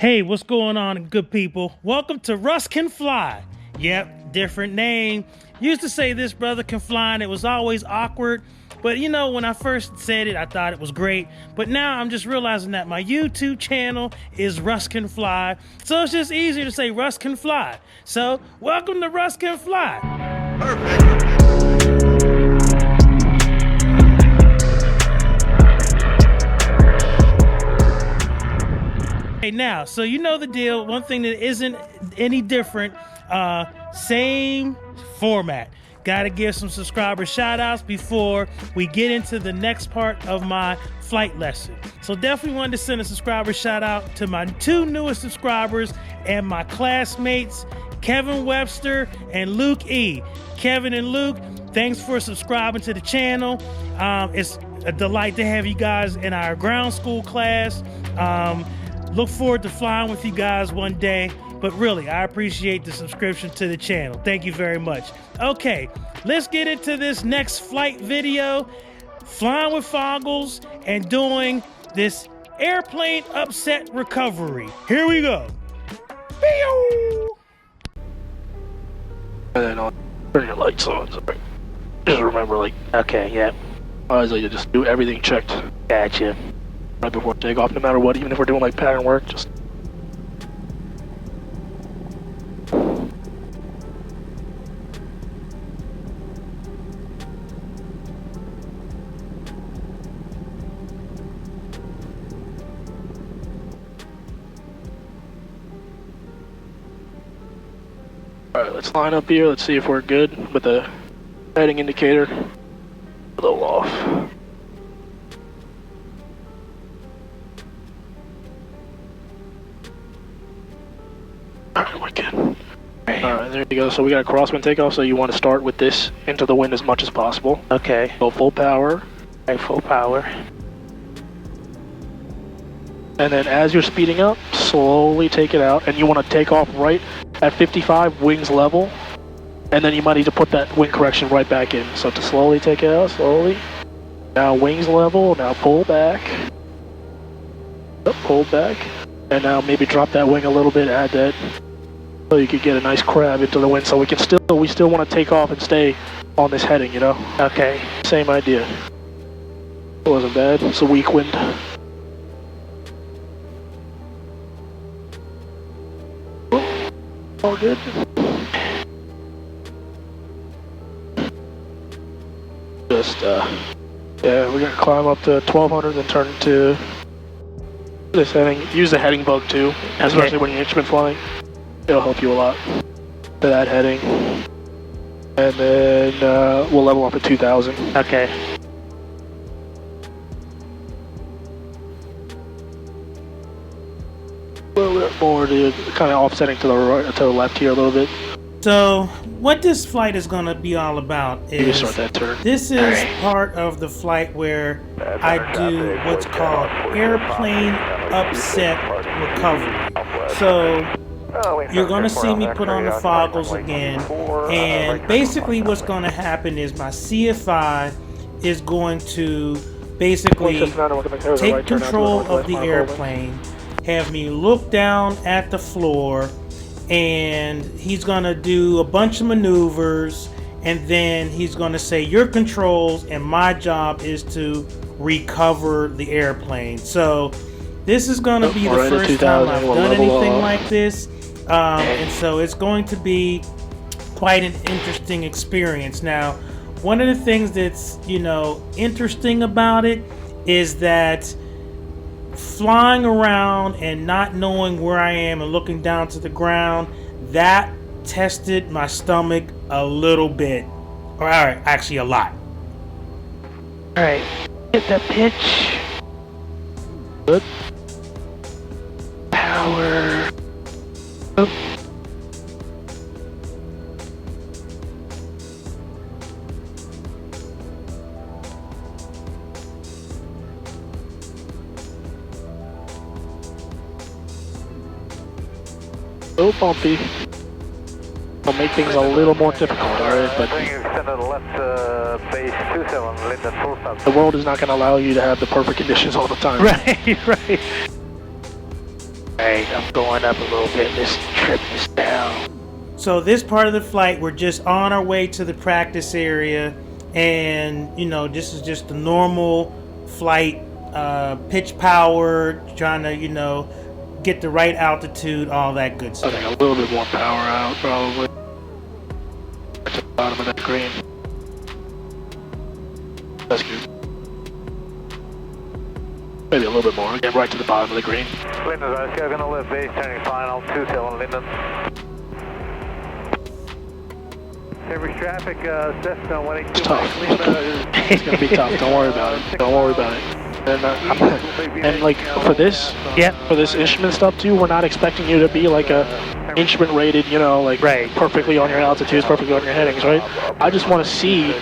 Hey, what's going on, good people? Welcome to Russ Can Fly. Yep, different name. Used to say this brother can fly and it was always awkward. But you know, when I first said it, I thought it was great. But now I'm just realizing that my YouTube channel is Russ Can Fly. So it's just easier to say Russ Can Fly. So welcome to Russ Can Fly. Perfect. Hey, now, so you know the deal. One thing that isn't any different, same format. Gotta give some subscriber shout outs before we get into the next part of my flight lesson. So definitely wanted to send a subscriber shout out to my two newest subscribers and my classmates, Kevin Webster and Luke E. Kevin and Luke, thanks for subscribing to the channel. It's a delight to have you guys in our ground school class. Look forward to flying with you guys one day, but really, I appreciate the subscription to the channel. Thank you very much. Okay, let's get into this next flight video, flying with Foggles and doing this airplane upset recovery. Here we go. And then I'll turn your lights on. Sorry. Just remember, like, okay, yeah. I always like to just do everything checked. Gotcha. Right before takeoff, no matter what, even if we're doing like pattern work, just. Alright, let's line up here. Let's see if we're good with the heading indicator. A little off. Alright, we're good. Alright, there you go. So we got a crosswind takeoff, so you want to start with this into the wind as much as possible. Okay. Go full power. Okay, full power. And then as you're speeding up, slowly take it out. And you want to take off right at 55, wings level. And then you might need to put that wing correction right back in. So to slowly take it out, slowly. Now wings level, now pull back. Yep, pull back. And now maybe drop that wing a little bit, add that. So you could get a nice crab into the wind. So we still want to take off and stay on this heading, you know? Okay. Same idea. It wasn't bad. It's a weak wind. All good. Just, yeah, we're gonna climb up to 1200 and turn to this heading. Use the heading bug too, especially when you're instrument flying. It'll help you a lot. To that heading. And then we'll level up at 2000. Okay. A little bit more to kind of offsetting to the right, to the left here a little bit. So what this flight is going to be all about is, start that turn. This is part of the flight where I do what's called airplane upset recovery. So you're going to see me put on the Foggles again, and basically what's going to happen is my CFI is going to basically take control of the airplane, have me look down at the floor, and he's gonna do a bunch of maneuvers, and then he's gonna say your controls and my job is to recover the airplane. So this is gonna be the first time I've done anything like this, and so it's going to be quite an interesting experience. Now, one of the things that's, you know, interesting about it is that flying around and not knowing where I am and looking down to the ground, that tested my stomach a little bit. Or actually a lot. Alright. Hit the pitch. Good. Power. Oh. So bumpy. It'll make things a little more difficult, alright? But the world is not going to allow you to have the perfect conditions all the time. Right, right. Right, I'm going up a little bit. Let's trip this down. So this part of the flight, we're just on our way to the practice area, and you know, this is just the normal flight, pitch power, trying to, you know, get the right altitude, all that good I stuff. think a little bit more power out, probably. At the bottom of that green. That's good. Maybe a little bit more. Get right to the bottom of the green. Linden, I'm gonna lift base turning final, 2 tail Linden. Every traffic, Cessna 182. It's tough. It's gonna be tough. Don't worry about it. Don't worry about it. And like for this, for this instrument stuff too, we're not expecting you to be like a instrument rated, you know, like perfectly on your altitudes, perfectly on your headings, right? I just want to see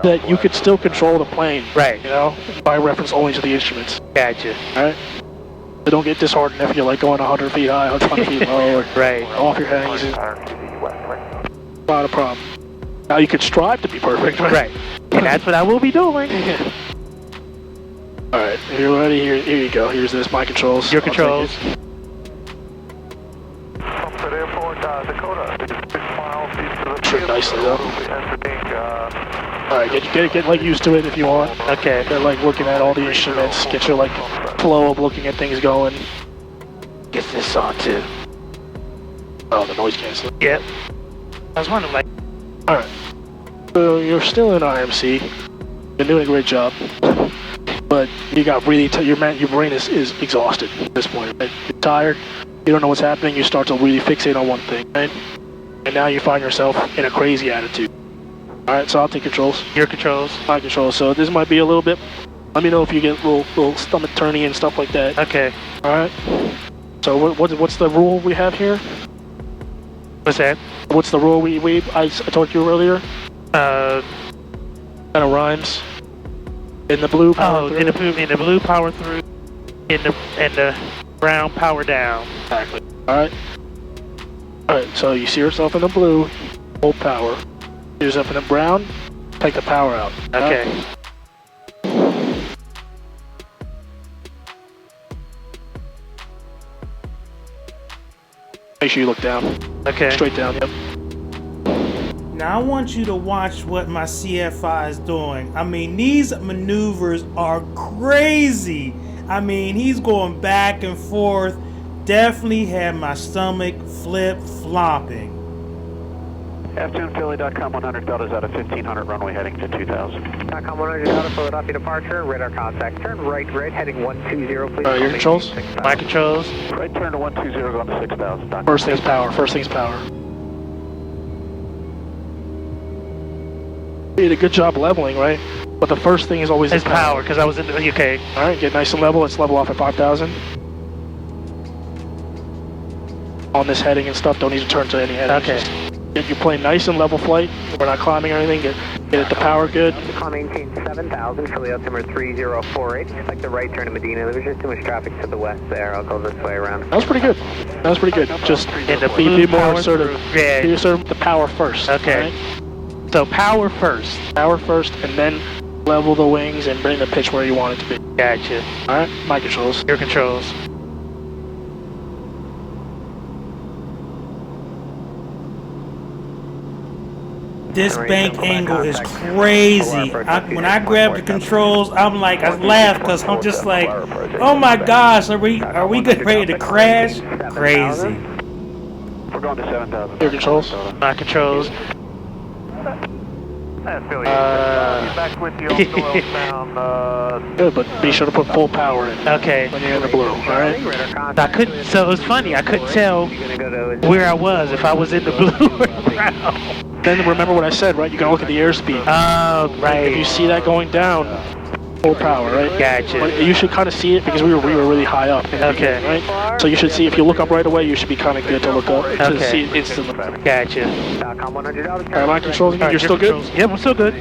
that you could still control the plane, Right. you know, by reference only to the instruments. Gotcha. All right. So don't get disheartened if you're like going 100 feet high, 100 feet low, or off your headings. Not a problem. Now you could strive to be perfect, Right. And that's what I will be doing. Alright, if you're ready, here you go. Here's this, my controls. Your controls. At airport, Dakota, 6 miles east of the Trim nicely though. entering, Alright, get like used to it if you want. Okay. Get like looking at all the instruments, get your like flow of looking at things going. Get this on too. Oh, the noise canceling. Yep. I was wondering, like, Alright. So you're still in IMC. You're doing a great job. But you got really, your brain is exhausted at this point, right? You're tired, you don't know what's happening, you start to really fixate on one thing, right? And now you find yourself in a crazy attitude. Alright, so I'll take controls. your controls. My controls. So this might be a little bit, let me know if you get a little stomach turning and stuff like that. Okay. Alright? So what's the rule we have here? What's that? What's the rule I told you earlier? Kind of rhymes. In the blue power through. In the blue power through, in the brown power down. Exactly. Alright. Alright, so you see yourself in the blue, hold power. See yourself in the brown, take the power out. Okay. Make sure you look down. Okay. Straight down, yep. Now I want you to watch what my CFI is doing. I mean, these maneuvers are crazy. I mean, he's going back and forth. Definitely had my stomach flip-flopping. Afternoon, Philly.com 100 Delta's out of 1500, runway heading to 2000. .com 100 Delta, Philadelphia departure, radar contact, turn right, heading 120, please. Alright, your controls? My controls. Right turn to 120, going to 6000. First thing's power, first thing's power. You did a good job leveling, right? But the first thing is always It's power, because I was in the, okay. Alright, get nice and level. Let's level off at 5,000. On this heading and stuff, don't need to turn to any heading. Okay. Just get your plane nice and level flight. We're not climbing or anything. Get it to power good. Call maintain 7000, Philly altimeter 3048. Just like the right turn to Medina. There was just too much traffic to the west there. I'll go this way around. That was pretty good. That was pretty good. Just In the be blue more power assertive. through. Yeah. Be assertive. The power first. Okay. Right? So power first. Power first, and then level the wings and bring the pitch where you want it to be. Gotcha. Alright, my controls. Your controls. This bank angle is crazy. When I grab the controls, I'm like, I laugh because I'm just like, oh my gosh, are we getting ready to crash? Crazy. We're going to 7000. Your controls. My controls. Philly, back with you on the westbound, Good, but be sure to put full power in Okay. when you're in the blue. Alright? I couldn't. So it was funny. I couldn't tell where I was if I was in the blue or brown. Then remember what I said, right? You gotta look at the airspeed. Oh, If you right. see that going down, full power, right? Gotcha. But you should kind of see it because we were really high up. In the Okay. beginning, right? So you should see, if you look up right away, you should be kind of good to look up to Okay. see it instantly. Gotcha. .com 100 Delta. Alright, my controls again. You're still good? Yep, I'm still good.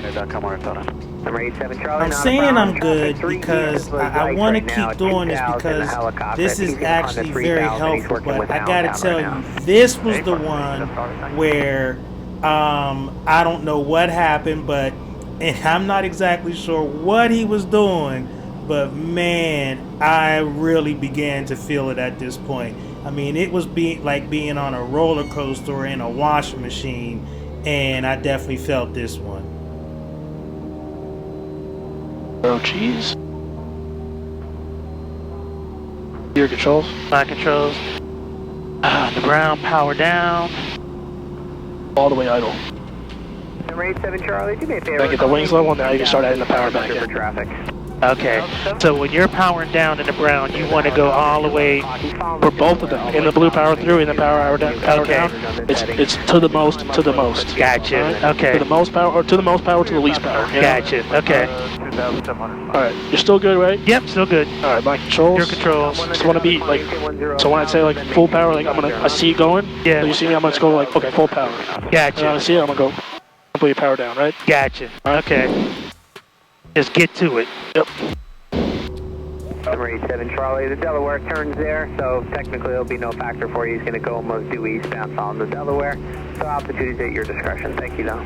Number 87 Charlie. I'm saying I'm good because I want to keep doing this because this is actually very helpful. But I gotta tell you, this was the one where I don't know what happened, and I'm not exactly sure what he was doing, but man, I really began to feel it at this point. I mean, it was like being on a roller coaster or in a washing machine, and I definitely felt this one. Oh, jeez. Gear controls. Flight controls. The ground power down. All the way idle. Number 87 Charlie, do me a favor. Then get the wings level, and now you can start adding the power back for in. traffic. Okay, so when you're powering down in the brown, you want to go all the way. For both of them, in the blue power through and the power down, it's to the most. Gotcha. Right? Okay. To the most power, or to the most power to the least power. You know? Gotcha. Okay. All right, you're still good, right? Yep, still good. All right, my controls. Your controls. Just want to be like, so when I say like full power, like I see it going. Yeah. So you see me, I'm gonna just go like, okay, full power. Gotcha. And I see it, I'm gonna go completely power down, right? Gotcha. Okay. Just get to it. Yep. Number 87 Charlie, the Delaware turns there, so technically there'll be no factor for you. He's going to go almost due eastbound on the Delaware. So altitude is at your discretion. Thank you, though.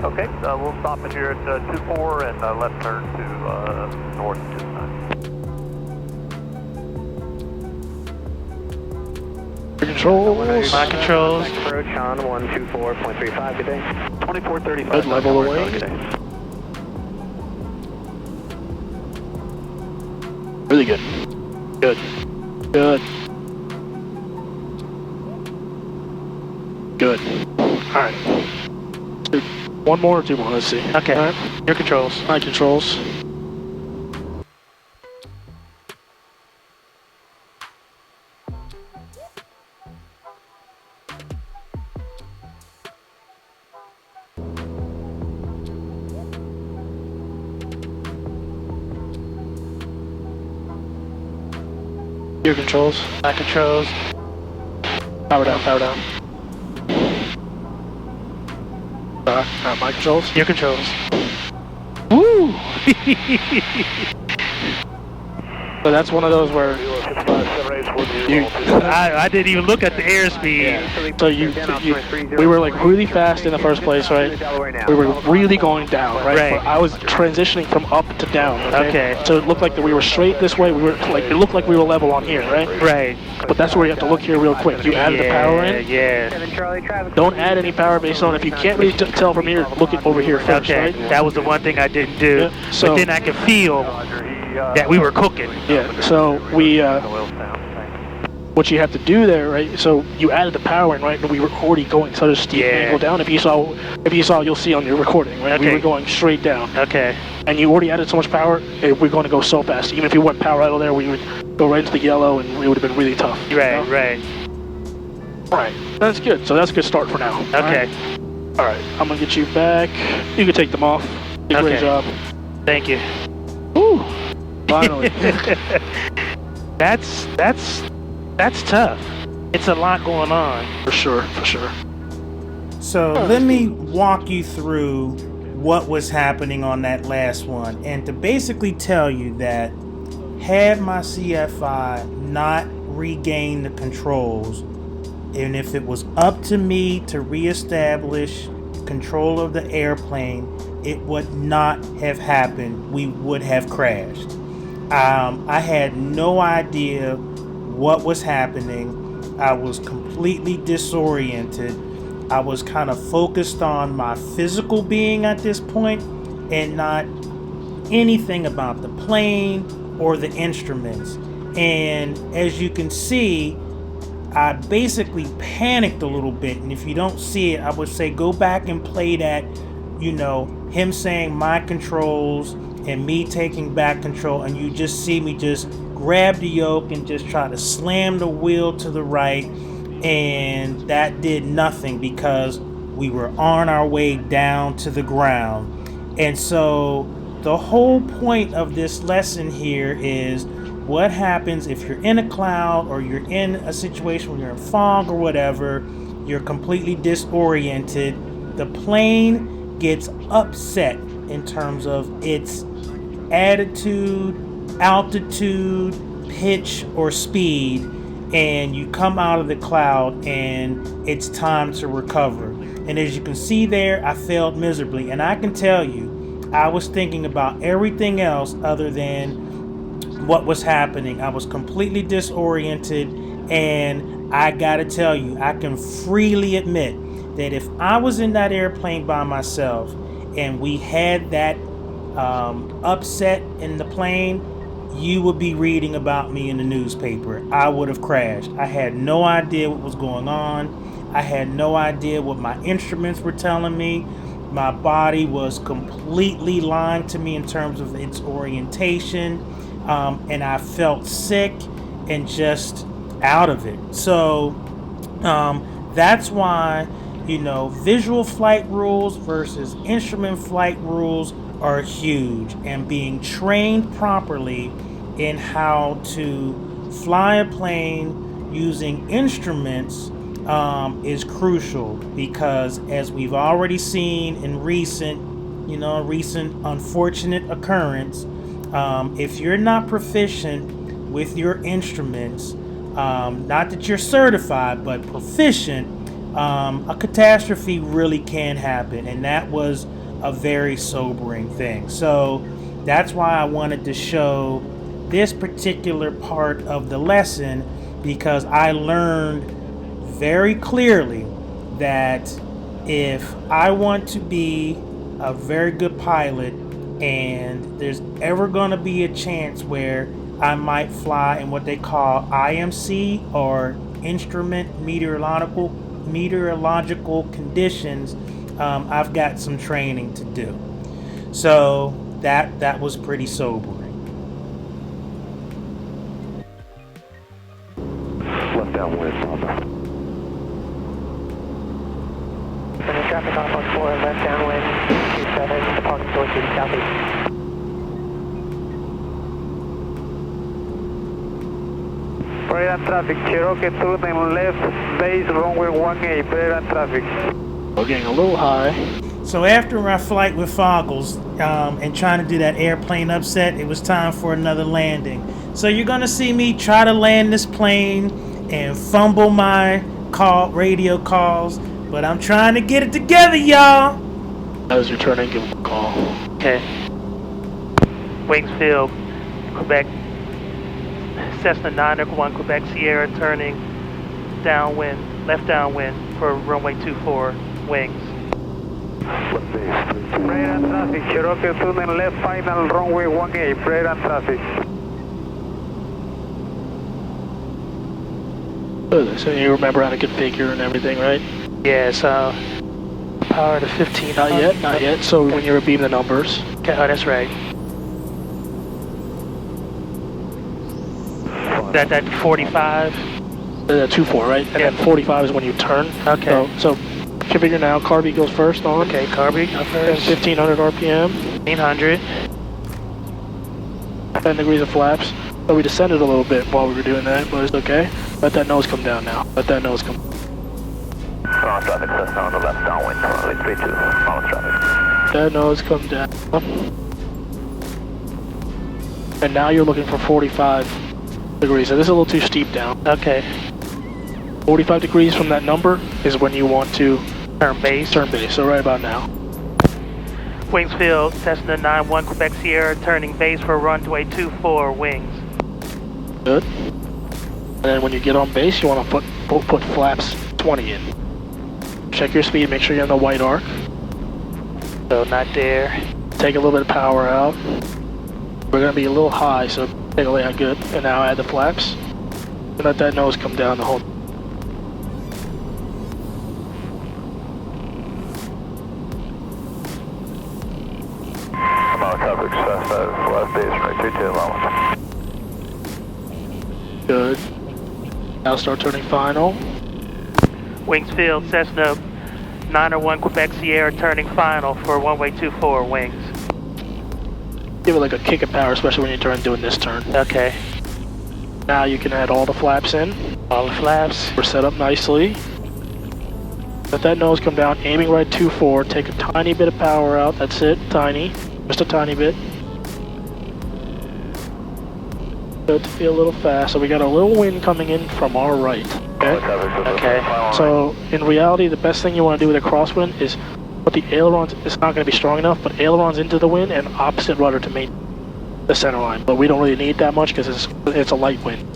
Okay, we'll stop it here at 24 and left turn to north this time. Controls. My controls. Approach on 124.35, good day. 2435. Good level away. Good day. Really good. Good. Good. Good. Alright. One more or two more, let's see. Okay. All right. Your controls. My controls. Your controls. My controls. Power down, power down. My controls. Your controls. Woo! So that's one of those where I didn't even look at the airspeed. So we were like really fast in the first place, right? We were really going down, right? Right. But I was transitioning from up to down. Okay. So it looked like that we were straight this way. We were like, it looked like we were level on here, right? Right. But that's where you have to look here real quick. You added the power in. Yeah. Don't add any power based on, if you can't really tell from here, look it over here first, Okay. right? That was the one thing I didn't do. Yeah, so- but then I could feel that we were cooking. Yeah. So we, what you have to do there, right? So you added the power in, right? And we were already going such a steep angle down. If you saw, you'll see on your recording, right? Okay. We were going straight down. Okay. And you already added so much power, we're going to go so fast. Even if you went power idle there, we would go right into the yellow, and it would have been really tough. Right. Right. All right. That's good. So that's a good start for now. Okay. All right. I'm gonna get you back. You can take them off. Great Okay. job. Thank you. Woo! Finally. That's tough. It's a lot going on. For sure. For sure. So let me walk you through what was happening on that last one, and to basically tell you that had my CFI not regained the controls, and if it was up to me to reestablish control of the airplane, it would not have happened. We would have crashed. I had no idea what was happening. I was completely disoriented. I was kind of focused on my physical being at this point and not anything about the plane or the instruments. And as you can see, I basically panicked a little bit. And if you don't see it, I would say go back and play that, him saying my controls and me taking back control, and you just see me just grab the yoke and just try to slam the wheel to the right, and that did nothing because we were on our way down to the ground. And so the whole point of this lesson here is what happens if you're in a cloud or you're in a situation where you're in fog or whatever, you're completely disoriented. The plane gets upset in terms of its attitude, altitude, pitch, or speed, and you come out of the cloud and it's time to recover. And as you can see there, I failed miserably, and I can tell you I was thinking about everything else other than what was happening. I was completely disoriented, and I gotta tell you, I can freely admit that if I was in that airplane by myself and we had that upset in the plane, you would be reading about me in the newspaper. I would have crashed. I had no idea what was going on. I had no idea what my instruments were telling me. My body was completely lying to me in terms of its orientation, and I felt sick and just out of it. So that's why, visual flight rules versus instrument flight rules are huge, and being trained properly in how to fly a plane using instruments is crucial, because as we've already seen in recent unfortunate occurrence, if you're not proficient with your instruments, not that you're certified, but proficient, a catastrophe really can happen, and that was a very sobering thing. So that's why I wanted to show this particular part of the lesson, because I learned very clearly that if I want to be a very good pilot, and there's ever going to be a chance where I might fly in what they call IMC, or instrument meteorological conditions, I've got some training to do. So that was pretty sobering. Left downwind, Papa. Traffic off on 4, left downwind, 27, departing towards the southeast. Right on traffic, Cherokee 29 left, base runway 18, right on traffic. We're getting a little high. So after our flight with Foggles and trying to do that airplane upset, it was time for another landing. So you're gonna see me try to land this plane and fumble my radio calls, but I'm trying to get it together, y'all. As you're turning, give him a call. Okay. Wingsfield, Quebec, Cessna 901, Quebec Sierra, turning downwind, left downwind for runway 24, wings. Right on traffic, Cherokee 29 left, final runway 18, right on traffic. Good. So you remember how to configure and everything, right? Yeah, so power to 15. Not yet. So when you beam the numbers. Okay, oh, that's right. That 45. 2-4, right? And Yeah. then 45 is when you turn. Okay. So configure now. Carby goes first on. Okay, Carby up first. 1500 RPM. 1500. 10 degrees of flaps. So we descended a little bit while we were doing that, but it's okay. Let that nose come down now. Let that nose come. Follow traffic, Cessna on the left downwind, runway 32, follow traffic. That nose come down. And now you're looking for 45 degrees. So this is a little too steep down. Okay. 45 degrees from that number is when you want to Turn base. turn base. So right about now. Wingsfield, Cessna 91, Quebec Sierra, turning base for runway 24, wings. Good. And then when you get on base, you want to put flaps 20 in. Check your speed, make sure you're in the white arc. So not there. Take a little bit of power out. We're going to be a little high, so take a lay out good. And now add the flaps. And let that nose come down the whole. I'm on coverage, Cessna, left base, right 32 allowance. Good. Now start turning final. Wingsfield, Cessna 901, Quebec Sierra, turning final for runway 24, wings. Give it like a kick of power, especially when you turn doing this turn. Okay. Now you can add all the flaps in. All the flaps. We're set up nicely. Let that nose come down, aiming right 2-4. Take a tiny bit of power out. That's it, tiny. Just a tiny bit. Good to be a little fast. So we got a little wind coming in from our right. Okay. So in reality, the best thing you want to do with a crosswind is put the ailerons. It's not going to be strong enough, but ailerons into the wind and opposite rudder to maintain. the center line, but we don't really need that much because it's a light wind.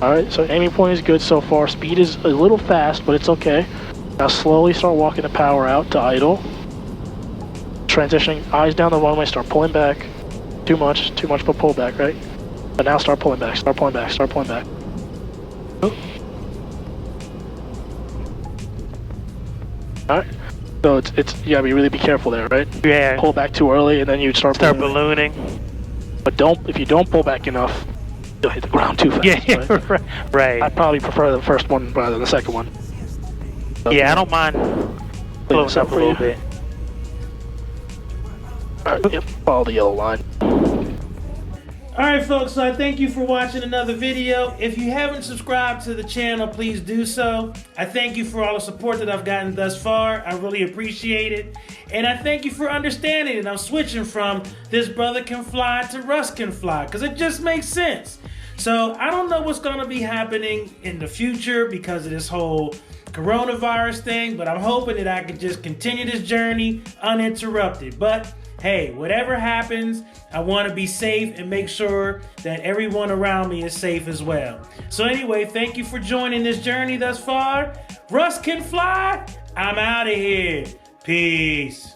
All right, so aiming point is good so far. Speed is a little fast, but it's okay. Now slowly start walking the power out to idle. Transitioning, eyes down the runway, start pulling back. Too much for pullback, right? But now start pulling back, start pulling back, start pulling back. Oh. All right, so it's you gotta really be careful there, right? Yeah. Pull back too early, and then you start ballooning. But if you don't pull back enough, you'll hit the ground too fast. Yeah, right? right. I'd probably prefer the first one rather than the second one. So, yeah, I don't mind floating up a little bit. Alright, yep, follow the yellow line. Alright folks, so I thank you for watching another video. If you haven't subscribed to the channel, please do so. I thank you for all the support that I've gotten thus far. I really appreciate it. And I thank you for understanding that I'm switching from this brother can fly to Russ can fly, because it just makes sense. So I don't know what's going to be happening in the future because of this whole coronavirus thing, but I'm hoping that I can just continue this journey uninterrupted. But hey, whatever happens, I want to be safe and make sure that everyone around me is safe as well. So anyway, thank you for joining this journey thus far. Russ can fly. I'm out of here. Peace.